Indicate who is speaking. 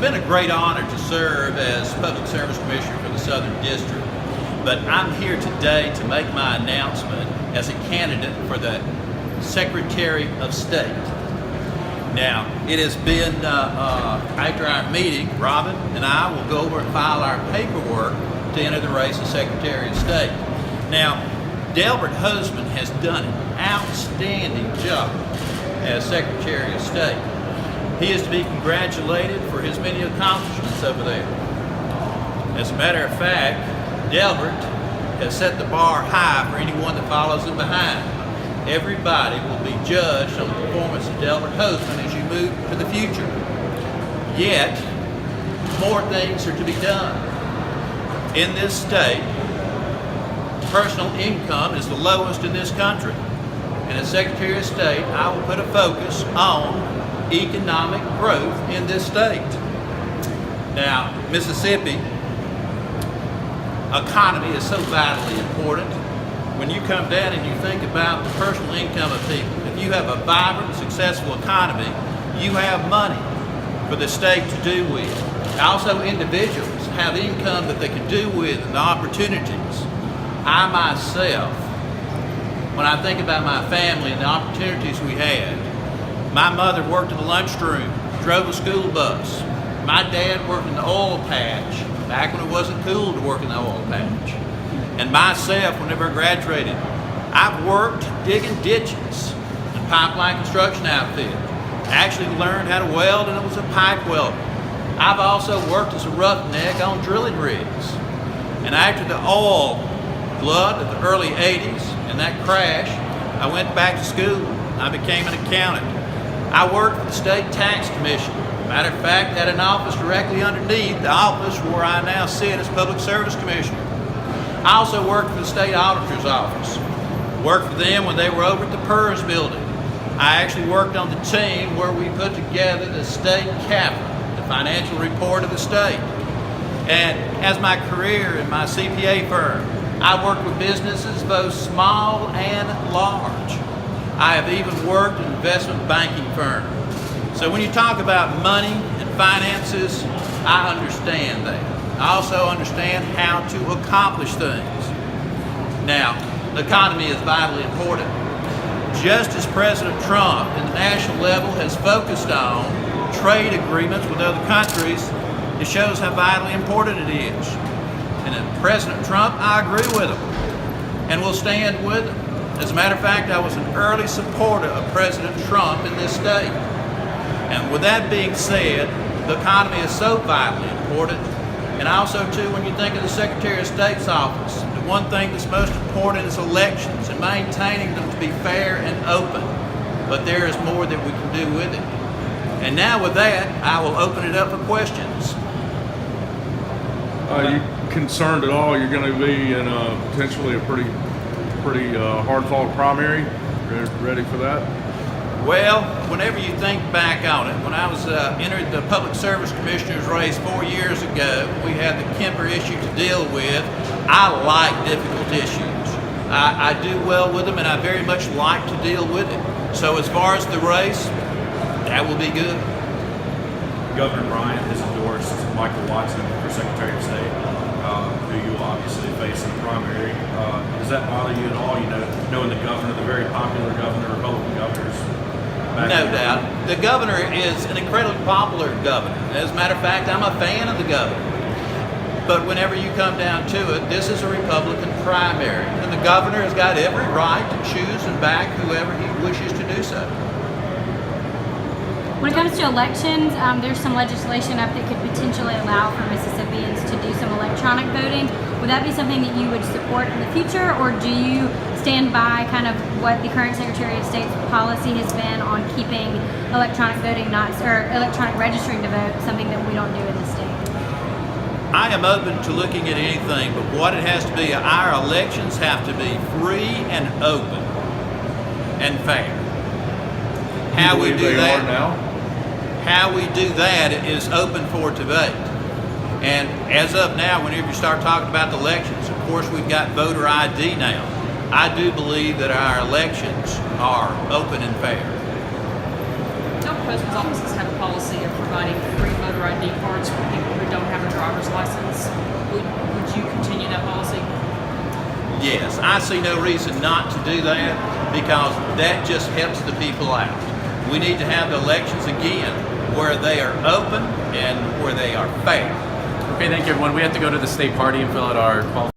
Speaker 1: been a great honor to serve as Public Service Commissioner for the Southern District, but I'm here today to make my announcement as a candidate for the Secretary of State. Now, it has been, after our meeting, Robin and I will go over and file our paperwork to enter the race of Secretary of State. Now, Delbert Hosemann has done an outstanding job as Secretary of State. He is to be congratulated for his many accomplishments over there. As a matter of fact, Delbert has set the bar high for anyone that follows him behind. Everybody will be judged on the performance of Delbert Hosemann as you move to the future. Yet, more things are to be done. In this state, personal income is the lowest in this country. And as Secretary of State, I will put a focus on economic growth in this state. Now, Mississippi, economy is so vitally important. When you come down and you think about the personal income of people, if you have a vibrant, successful economy, you have money for the state to do with. Also, individuals have income that they can do with and the opportunities. I myself, when I think about my family and the opportunities we had, my mother worked in the lunchroom, drove a school bus. My dad worked in the oil patch, back when it wasn't cool to work in the oil patch. And myself, whenever I graduated, I've worked digging ditches in pipeline construction outfit. Actually learned how to weld, and it was a pipe welder. I've also worked as a roughneck on drilling rigs. And after the oil flood of the early 80s and that crash, I went back to school. I became an accountant. I worked for the State Tax Commission. Matter of fact, had an office directly underneath the office where I now sit as Public Service Commissioner. I also worked for the State Auditor's Office. Worked for them when they were over at the PERS building. I actually worked on the team where we put together the state capital, the financial report of the state. And as my career in my CPA firm, I worked with businesses both small and large. I have even worked in an investment banking firm. So when you talk about money and finances, I understand that. I also understand how to accomplish things. Now, the economy is vitally important. Just as President Trump at the national level has focused on trade agreements with other countries, it shows how vitally important it is. And President Trump, I agree with him and will stand with him. As a matter of fact, I was an early supporter of President Trump in this state. And with that being said, the economy is so vitally important. And also, too, when you think of the Secretary of State's office, the one thing that's most important is elections and maintaining them to be fair and open. But there is more that we can do with it. And now with that, I will open it up for questions.
Speaker 2: Are you concerned at all you're going to be in potentially a pretty hard-fought primary? Ready for that?
Speaker 1: Well, whenever you think back on it, when I was entered the Public Service Commissioner's race 4 years ago, we had the Kemper issue to deal with. I like difficult issues. I do well with them, and I very much like to deal with it. So as far as the race, that will be good.
Speaker 3: Governor Bryant has endorsed Michael Watson for Secretary of State, who you will obviously face in the primary. Does that bother you at all? You know, knowing the governor, the very popular governor, Republican governors.
Speaker 1: No doubt. The governor is an incredibly popular governor. As a matter of fact, I'm a fan of the governor. But whenever you come down to it, this is a Republican primary. And the governor has got every right to choose and back whoever he wishes to do so.
Speaker 4: When it comes to elections, there's some legislation up that could potentially allow for Mississippians to do some electronic voting. Would that be something that you would support in the future, or do you stand by kind of what the current Secretary of State's policy has been on keeping electronic voting or electronic registering to vote something that we don't do in the state?
Speaker 1: I am open to looking at anything, but what it has to be, our elections have to be free and open and fair. How we do that now? How we do that is open for debate. And as of now, whenever you start talking about the elections, of course we've got voter ID now. I do believe that our elections are open and fair.
Speaker 5: No post offices have a policy of providing free voter ID cards for people who don't have a driver's license. Would you continue that policy?
Speaker 1: Yes, I see no reason not to do that because that just helps the people out. We need to have the elections again where they are open and where they are fair.
Speaker 6: Okay, thank you, everyone. We have to go to the state party and fill out our qualifications.